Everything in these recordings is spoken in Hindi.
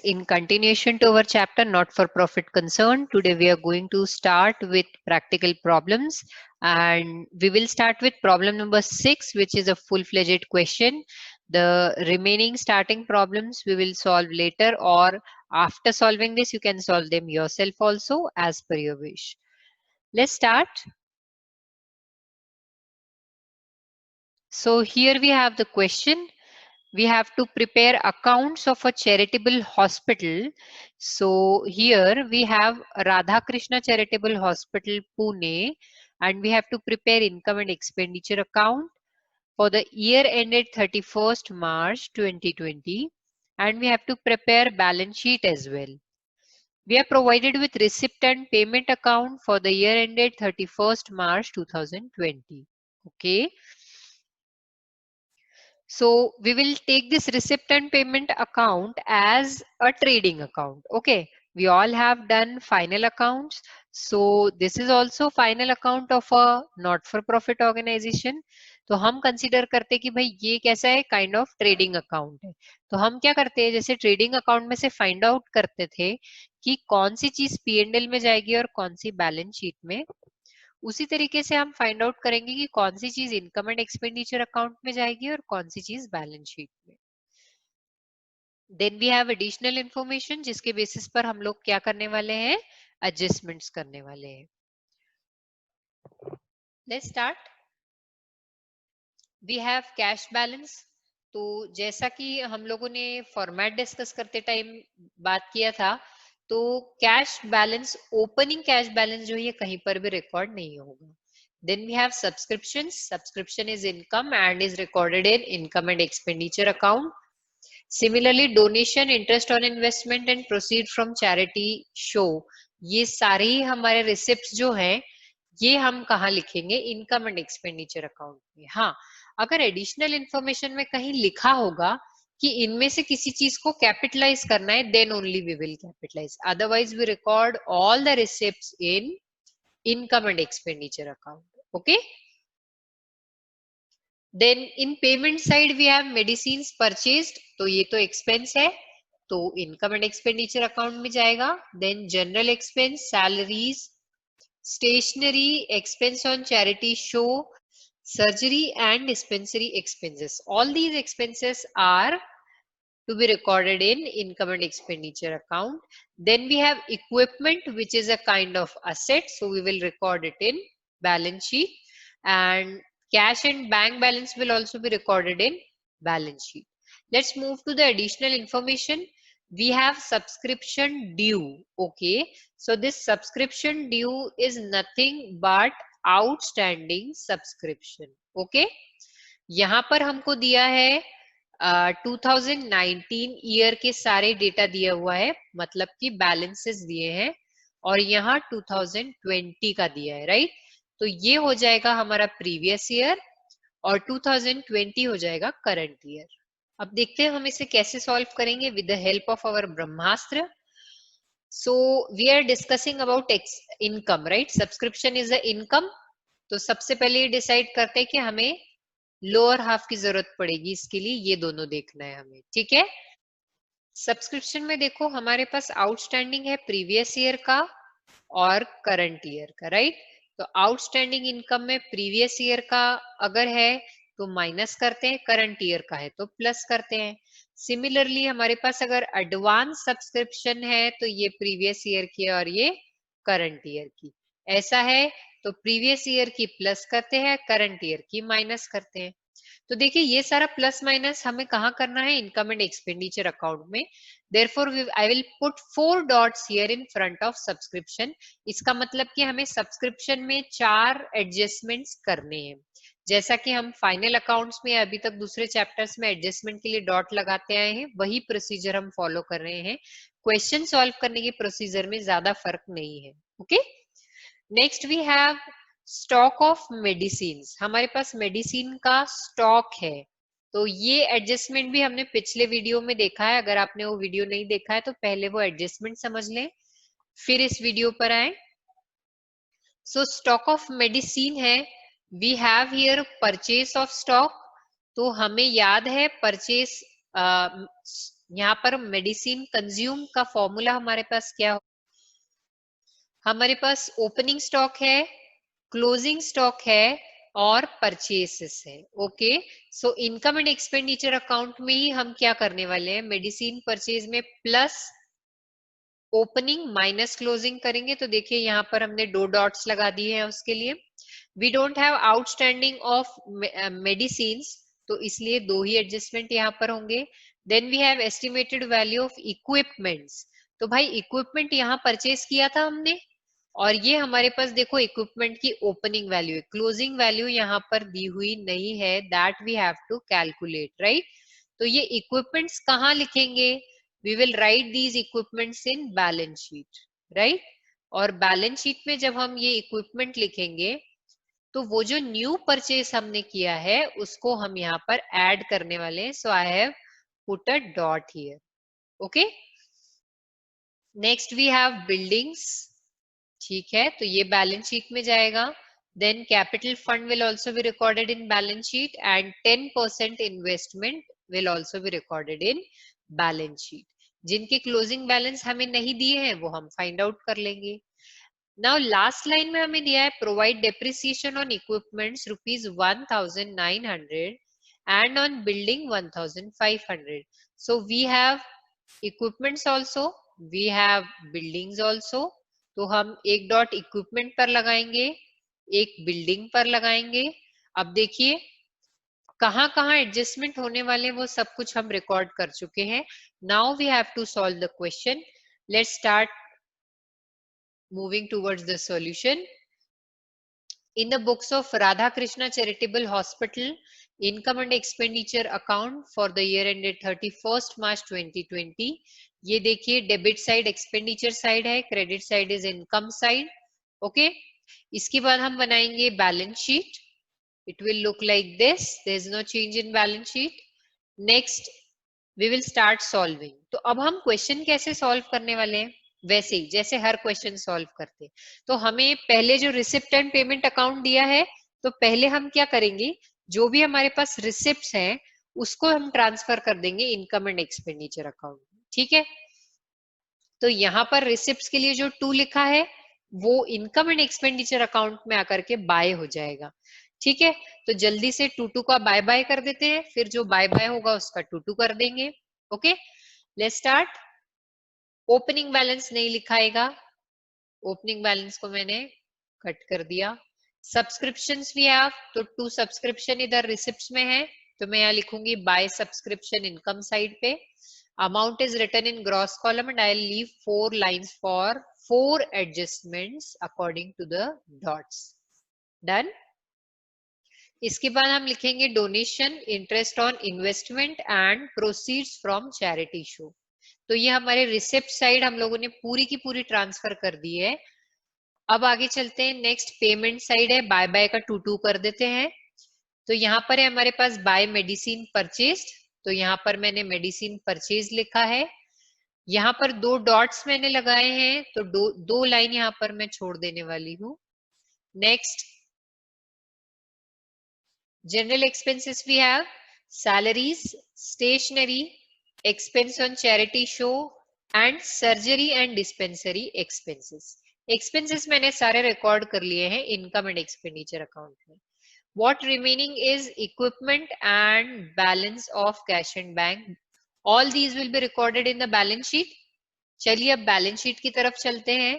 in continuation to our chapter not for profit concern. Today we are going to start with practical problems, and we will start with problem number 6, which is a full-fledged question. The remaining starting problems we will solve later, or after solving this you can solve them yourself also as per your wish. Let's start. So here we have the question. We have to prepare accounts of a charitable hospital. So here we have Radha Krishna Charitable Hospital, Pune, and we have to prepare income and expenditure account for the year ended 31st March 2020, and we have to prepare balance sheet as well. We are provided with receipt and payment account for the year ended 31st March 2020. Okay. So we will take this receipt and payment account as a trading account. Okay. We all have done final accounts. So this is also final account of a not for profit organization. तो हम कंसिडर करते कि भाई ये कैसा है, काइंड ऑफ ट्रेडिंग अकाउंट है. तो हम क्या करते हैं, जैसे ट्रेडिंग अकाउंट में से फाइंड आउट करते थे कि कौन सी चीज P&L में जाएगी और कौन सी बैलेंस शीट में, उसी तरीके से हम फाइंड आउट करेंगे कि कौन सी चीज इनकम एंड एक्सपेंडिचर अकाउंट में जाएगी और कौन सी चीज बैलेंस शीट में. Then we have additional information, जिसके बेसिस पर हम लोग क्या करने वाले हैं, एडजस्टमेंट्स करने वाले हैं. Let's start. We have cash balance. तो जैसा कि हम लोगों ने फॉर्मेट डिस्कस करते टाइम बात किया था, तो cash balance, opening cash balance जो है कहीं पर भी रिकॉर्ड नहीं होगा. Then we have subscriptions. Subscription is income and is recorded in income and expenditure account. Similarly, donation, interest on investment and proceed from charity show. ये सारे ही हमारे रिसिप्ट जो हैं, ये हम कहाँ लिखेंगे, इनकम एंड एक्सपेंडिचर अकाउंट में. हाँ, अगर एडिशनल इंफॉर्मेशन में कहीं लिखा होगा कि इनमें से किसी चीज को कैपिटलाइज करना है, then only we will capitalise. Otherwise we record all the receipts in income and expenditure account. Okay. Then in payment side we have medicines purchased. तो ये तो expense है, तो income and expenditure account में जाएगा. Then general expense, salaries, stationery, expense on charity show, surgery and dispensary expenses. All these expenses are to be recorded in income and expenditure account. Then we have equipment, which is a kind of asset, so we will record it in balance sheet. And cash and bank balance will also be recorded in balance sheet. Let's move to the additional information. We have subscription due. Okay, so this subscription due is nothing but outstanding subscription. Okay, यहाँ पर हमको दिया है 2019 ईयर के सारे डेटा दिया हुआ है, मतलब कि बैलेंसेस दिए हैं, और यहाँ 2020 का दिया है, राइट. तो ये हो जाएगा हमारा प्रीवियस ईयर और 2020 हो जाएगा करंट ईयर. अब देखते हैं हम इसे कैसे सॉल्व करेंगे with the help of our brahmastra. So we are discussing about income, right. Subscription is the income. तो सबसे पहले ये डिसाइड करते हैं कि हमें लोअर हाफ की जरूरत पड़ेगी, इसके लिए ये दोनों देखना है हमें. ठीक है. सब्सक्रिप्शन में देखो हमारे पास आउटस्टैंडिंग है प्रीवियस ईयर का और करंट ईयर का, राइट. तो आउटस्टैंडिंग इनकम में प्रीवियस ईयर का अगर है तो माइनस करते हैं, करंट ईयर का है तो प्लस करते हैं. सिमिलरली हमारे पास अगर एडवांस सब्सक्रिप्शन है तो ये प्रीवियस ईयर की और ये करंट ईयर की. ऐसा है तो प्रीवियस ईयर की प्लस करते हैं, करंट ईयर की माइनस करते हैं. तो देखिए ये सारा प्लस माइनस हमें कहाँ करना है, इनकम एंड एक्सपेंडिचर अकाउंट में. Therefore I will put 4 dots here in front of subscription. इसका मतलब कि हमें सब्सक्रिप्शन में 4 एडजस्टमेंट्स करने हैं. जैसा कि हम फाइनल अकाउंट्स में अभी तक दूसरे चैप्टर्स में एडजस्टमेंट के लिए डॉट लगाते आए हैं, वही प्रोसीजर हम फॉलो कर रहे हैं. क्वेश्चन सॉल्व करने के प्रोसीजर में ज्यादा फर्क नहीं है. Okay. Next we have stock of medicine. हमारे पास मेडिसिन का स्टॉक है, तो ये एडजस्टमेंट भी हमने पिछले वीडियो में देखा है. अगर आपने वो वीडियो नहीं देखा है तो पहले वो एडजस्टमेंट समझ लें, फिर इस वीडियो पर आए. सो स्टॉक ऑफ मेडिसिन है. We have here purchase of stock. तो हमें याद है परचेस यहाँ पर मेडिसिन कंज्यूम का फॉर्मूला हमारे पास क्या, हमारे पास ओपनिंग स्टॉक है, क्लोजिंग स्टॉक है और परचेसेस है। Okay, so income and expenditure account में ही हम क्या करने वाले हैं, मेडिसिन परचेज में प्लस ओपनिंग माइनस क्लोजिंग करेंगे। तो देखिए यहाँ पर हमने 2 डॉट्स लगा दिए हैं उसके लिए। We don't have outstanding of medicine, तो इसलिए 2 ही एडजस्टमेंट यहाँ पर होंगे। Then we have estimated value of equipments, तो भाई इक्विपमेंट यहाँ परचेज किया था हमने, और ये हमारे पास देखो इक्विपमेंट की ओपनिंग वैल्यू है, क्लोजिंग वैल्यू यहाँ पर दी हुई नहीं है, that we have to calculate, right. तो ये इक्विपमेंट्स कहाँ लिखेंगे, we will write these equipments in balance sheet, right. और बैलेंस शीट में जब हम ये इक्विपमेंट लिखेंगे तो वो जो न्यू परचेज हमने किया है उसको हम यहाँ पर ऐड करने वाले हैं। So I have put a dot here. Okay, next we have buildings, ठीक है, तो ये बैलेंस शीट में जाएगा। Then capital fund will also be recorded in balance sheet and 10% investment will also be recorded in balance sheet. जिनके क्लोजिंग बैलेंस हमें नहीं दिए हैं वो हम फाइंड आउट कर लेंगे। नाउ लास्ट लाइन में हमें दिया है provide depreciation on equipments ₹1900 and on building 1500। So we have equipments also, we have buildings also, तो हम एक डॉट इक्विपमेंट पर लगाएंगे, एक बिल्डिंग पर लगाएंगे। अब देखिए कहाँ कहाँ एडजस्टमेंट होने वाले वो सब कुछ हम रिकॉर्ड कर चुके हैं। Now we have to solve the question. Let's start moving towards the solution. In the books of Radha Krishna Charitable Hospital, income and expenditure account for the year ended 31st March 2020, ये देखिए डेबिट साइड एक्सपेंडिचर साइड है, credit side is income side. Okay, इसके बाद हम बनाएंगे balance sheet. It will look like this, there is no change in balance sheet. Next we will start solving. तो अब हम क्वेश्चन कैसे सॉल्व करने वाले हैं, वैसे ही जैसे हर क्वेश्चन सॉल्व करते। तो हमें पहले जो रिसिप्ट एंड पेमेंट अकाउंट दिया है, तो पहले हम क्या करेंगे, जो भी हमारे पास रिसिप्ट्स हैं उसको हम ट्रांसफर कर देंगे इनकम एंड एक्सपेंडिचर अकाउंट, ठीक है। तो यहाँ पर रिसिप्ट्स के लिए जो 2 लिखा है वो इनकम एंड एक्सपेंडिचर अकाउंट में आकर के बाय हो जाएगा, ठीक है। तो जल्दी से 2 का बाय बाय कर देते हैं, फिर जो बाय बाय होगा उसका 2 कर देंगे। Okay, let's start. Opening balance नहीं लिखाएगा, ओपनिंग बैलेंस को मैंने कट कर दिया। सब्सक्रिप्शंस भी हैव, तो 2 सब्सक्रिप्शन इधर रिसिप्ट्स में है, तो मैं यहाँ लिखूंगी बाय सब्सक्रिप्शन इनकम साइड पे। Amount is written in gross column and I'll leave 4 lines for 4 adjustments according to the dots. Done. इसके बाद हम लिखेंगे donation, interest on investment and proceeds from charity show. तो ये हमारे रिसिप्ट साइड हम लोगों ने पूरी की पूरी ट्रांसफर कर दी है। अब आगे चलते हैं, नेक्स्ट पेमेंट साइड है, बाय बाय का 2 कर देते हैं। तो यहाँ पर है हमारे पास बाय मेडिसिन परचेज्ड, तो यहाँ पर मैंने मेडिसिन परचेज लिखा है। यहाँ पर 2 डॉट्स मैंने लगाए हैं, तो 2 लाइन यहाँ पर मैं छोड़ देने वाली हूँ। Next general expenses we have salaries, stationery, expense on charity show and surgery and dispensary expenses. Expenses मैंने सारे रिकॉर्ड कर लिए हैं इनकम एंड एक्सपेंडिचर अकाउंट में। What remaining is equipment and balance of cash and bank. All these will be recorded in the balance sheet. चलिए अब बैलेंस शीट की तरफ चलते हैं।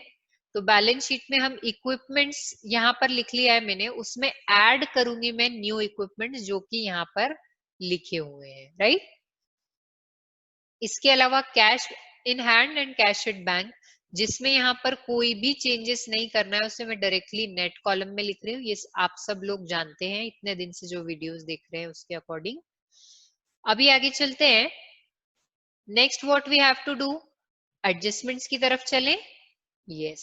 तो बैलेंस शीट में हम इक्विपमेंट्स यहाँ पर लिख लिया है मैंने, उसमें ऐड करूंगी मैं न्यू इक्विपमेंट्स जो कि यहाँ पर लिखे हुए हैं, राइट। इसके अलावा cash in hand and cash at bank, जिसमें यहाँ पर कोई भी चेंजेस नहीं करना है, उसे मैं डायरेक्टली नेट कॉलम में लिख रही हूँ। ये आप सब लोग जानते हैं, इतने दिन से जो वीडियोस देख रहे हैं उसके अकॉर्डिंग। अभी आगे चलते हैं। Next what we have to do, adjustments की तरफ चलें। Yes,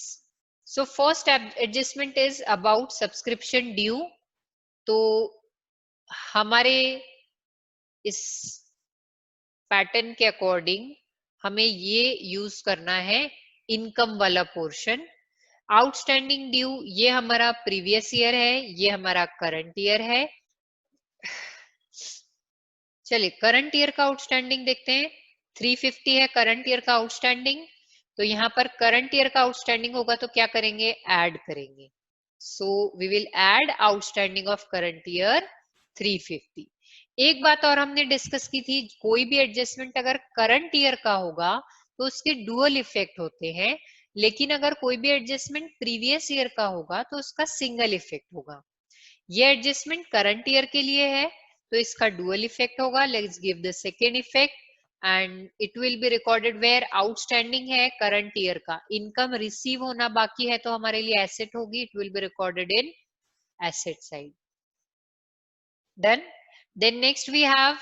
so first adjustment is about subscription due. तो हमारे इस पैटर्न के अकॉर्डिंग हमें ये यूज करना है इनकम वाला पोर्शन। आउटस्टैंडिंग ड्यू ये हमारा प्रीवियस ईयर है, ये हमारा करंट ईयर है। चलिए करंट ईयर का आउटस्टैंडिंग देखते हैं। 350 है करंट ईयर का आउटस्टैंडिंग, तो यहाँ पर करंट ईयर का आउटस्टैंडिंग होगा तो क्या करेंगे, ऐड करेंगे। So we will add outstanding of current year 350। एक बात और हमने डिस्कस की थी, कोई भी एडजस्टमेंट अगर करंट ईयर का होगा तो उसके डुअल इफेक्ट होते हैं, लेकिन अगर कोई भी एडजस्टमेंट प्रीवियस ईयर का होगा तो उसका सिंगल इफेक्ट होगा। ये एडजस्टमेंट करंट ईयर के लिए है तो इसका डुअल इफेक्ट होगा। Let's give the second effect and it will be recorded where outstanding है करंट ईयर का, इनकम रिसीव होना बाकी है तो हमारे लिए एसेट होगी, it will be recorded in asset side. Done. Then next we have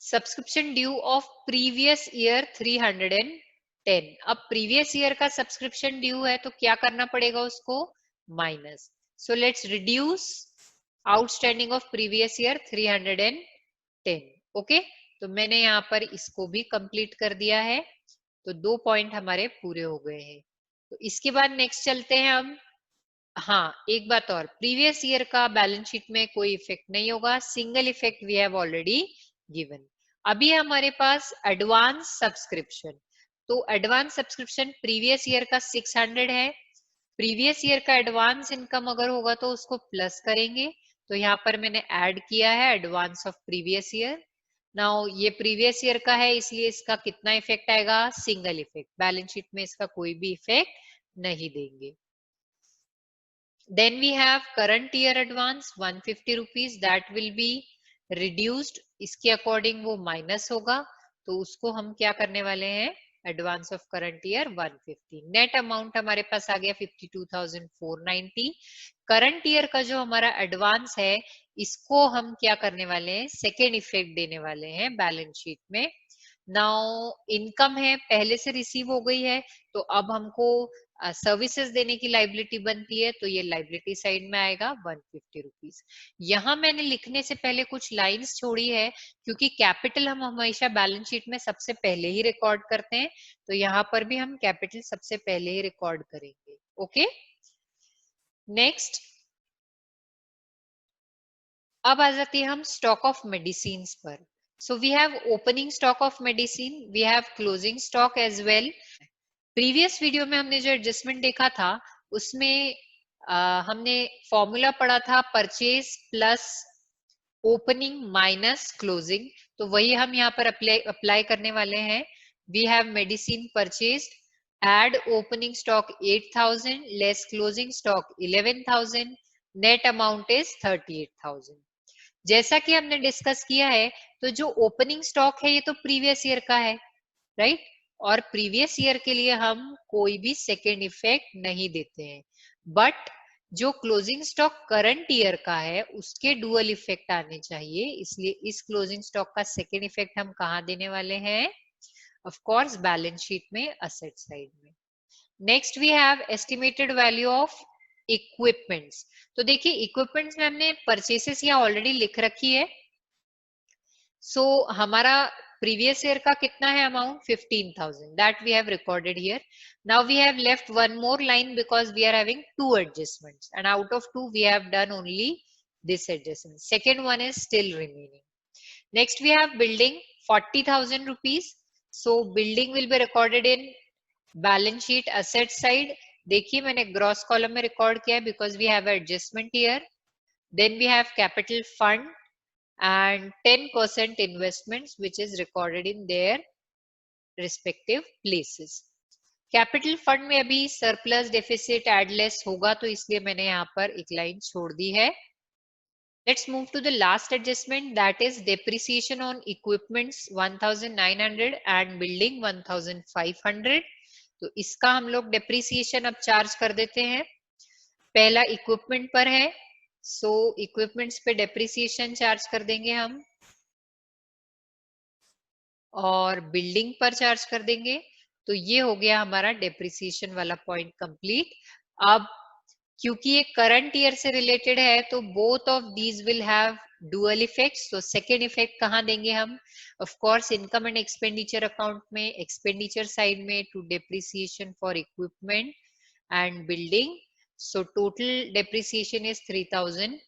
subscription due of previous year 310। अब प्रीवियस ईयर का सब्सक्रिप्शन ड्यू है तो क्या करना पड़ेगा उसको, minus. So let's reduce outstanding of previous year 310। Okay, तो मैंने यहाँ पर इसको भी कंप्लीट कर दिया है, तो 2 पॉइंट हमारे पूरे हो गए हैं। तो इसके बाद नेक्स्ट चलते हैं हम। हाँ, एक बात और, प्रीवियस ईयर का बैलेंस शीट में कोई इफेक्ट नहीं होगा, single effect we have already given. अभी हमारे पास एडवांस सब्सक्रिप्शन, तो एडवांस सब्सक्रिप्शन प्रीवियस ईयर का 600 है। प्रीवियस ईयर का एडवांस इनकम अगर होगा तो उसको प्लस करेंगे, तो यहाँ पर मैंने ऐड किया है advance of previous year. Now ये प्रीवियस ईयर का है इसलिए इसका कितना इफेक्ट आएगा, सिंगल इफेक्ट, बैलेंस शीट में इसका कोई भी इफेक्ट नहीं देंगे। Then we have current year advance 150 rupees that will be reduced, इसके अकॉर्डिंग वो माइनस होगा, तो उसको हम क्या करने वाले हैं, advance of current year 150। Net amount हमारे पास आ गया 52,490। करंट ईयर का जो हमारा एडवांस है इसको हम क्या करने वाले हैं, सेकेंड इफेक्ट देने वाले हैं बैलेंस शीट में। नाउ इनकम है पहले से रिसीव हो गई है, तो अब हमको सर्विसेज देने की लाइबिलिटी बनती है, तो ये लाइबिलिटी साइड में आएगा 150 रुपीज। यहाँ मैंने लिखने से पहले कुछ लाइंस छोड़ी है, क्योंकि कैपिटल हम हमेशा बैलेंस शीट में सबसे पहले ही रिकॉर्ड करते हैं, तो यहाँ पर भी हम कैपिटल सबसे पहले ही रिकॉर्ड करेंगे। ओके, नेक्स्ट अब आ जाती है हम स्टॉक ऑफ मेडिसिन पर। So we have opening stock of medicine, we have closing stock as well. Previous video में हमने जो एडजस्टमेंट देखा था उसमें हमने फॉर्मूला पढ़ा था purchase plus opening minus closing, तो वही हम यहाँ पर अप्लाई करने वाले हैं। We have medicine purchase, add opening stock 8,000 less closing stock 11,000, net amount is 38,000। जैसा कि हमने डिस्कस किया है, तो जो ओपनिंग स्टॉक है ये तो प्रीवियस ईयर का है, राइट, और प्रीवियस ईयर के लिए हम कोई भी सेकेंड इफेक्ट नहीं देते हैं, बट जो क्लोजिंग स्टॉक करंट ईयर का है उसके डुअल इफेक्ट आने चाहिए, इसलिए इस क्लोजिंग स्टॉक का सेकेंड इफेक्ट हम कहाँ देने वाले हैं, ऑफ कोर्स बैलेंस शीट में, असेट साइड में। Next we have estimated value of equipments. तो देखिए इक्विपमेंट्स में हमने परचेसेस यहाँ ऑलरेडी लिख रखी है। सो हमारा प्रीवियस ईयर का कितना है amount, 15,000, that we have recorded here. Now we have left one more line because we are having two adjustments and out of two we have done only this adjustment, second one is still remaining. Next we have building 40,000 rupees, so building will be recorded in balance sheet asset side. देखिए मैंने ग्रॉस कॉलम में रिकॉर्ड किया है because we have adjustment here. Then we have capital fund and 10% investments which is recorded in their respective places. Capital fund में अभी सरप्लस डेफिसिट एडलेस होगा तो इसलिए मैंने यहाँ पर एक लाइन छोड़ दी है। Let's move to the last adjustment, that is depreciation on equipments 1,900 and building 1,500। तो इसका हम लोग डेप्रिसिएशन अब चार्ज कर देते हैं। पहला इक्विपमेंट पर है, सो इक्विपमेंट्स पे डेप्रिसिएशन चार्ज कर देंगे हम, और बिल्डिंग पर चार्ज कर देंगे। तो ये हो गया हमारा डेप्रिसिएशन वाला पॉइंट कंप्लीट। अब क्योंकि ये करंट ईयर से रिलेटेड है तो both of these will have dual effects, तो सेकेंड इफेक्ट कहाँ देंगे हम, of course income and expenditure account में, एक्सपेंडिचर साइड में to depreciation for equipment and building. So total depreciation is 3,000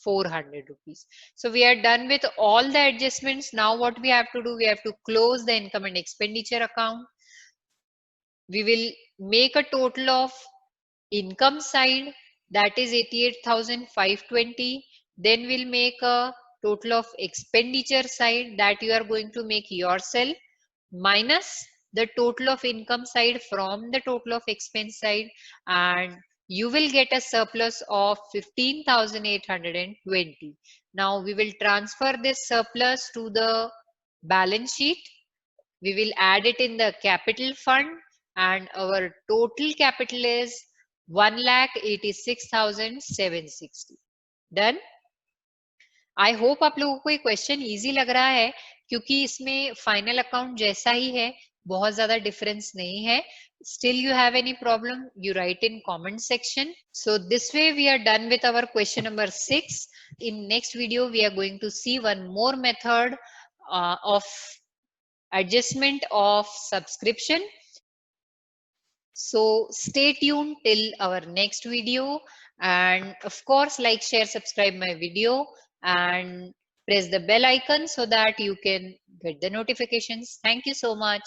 400 rupees. So we are done with all the adjustments. Now what we have to do, we have to close the income and expenditure account. We will make a total of income side, that is 88,520. Then we'll make a total of expenditure side that you are going to make yourself, minus the total of income side from the total of expense side, and you will get a surplus of 15,820. Now we will transfer this surplus to the balance sheet. We will add it in the capital fund, and our total capital is 1,86,760. Done. I hope आप लोगों को ये क्वेश्चन इजी लग रहा है, क्योंकि इसमें फाइनल अकाउंट जैसा ही है, बहुत ज्यादा डिफरेंस नहीं है. Still you have any problem, you write in comment section. So this way we are done with our question number 6. In next video we are going to see one more method of adjustment of subscription. So stay tuned till our next video, and of course like, share, subscribe my video, and press the bell icon so that you can get the notifications. Thank you so much.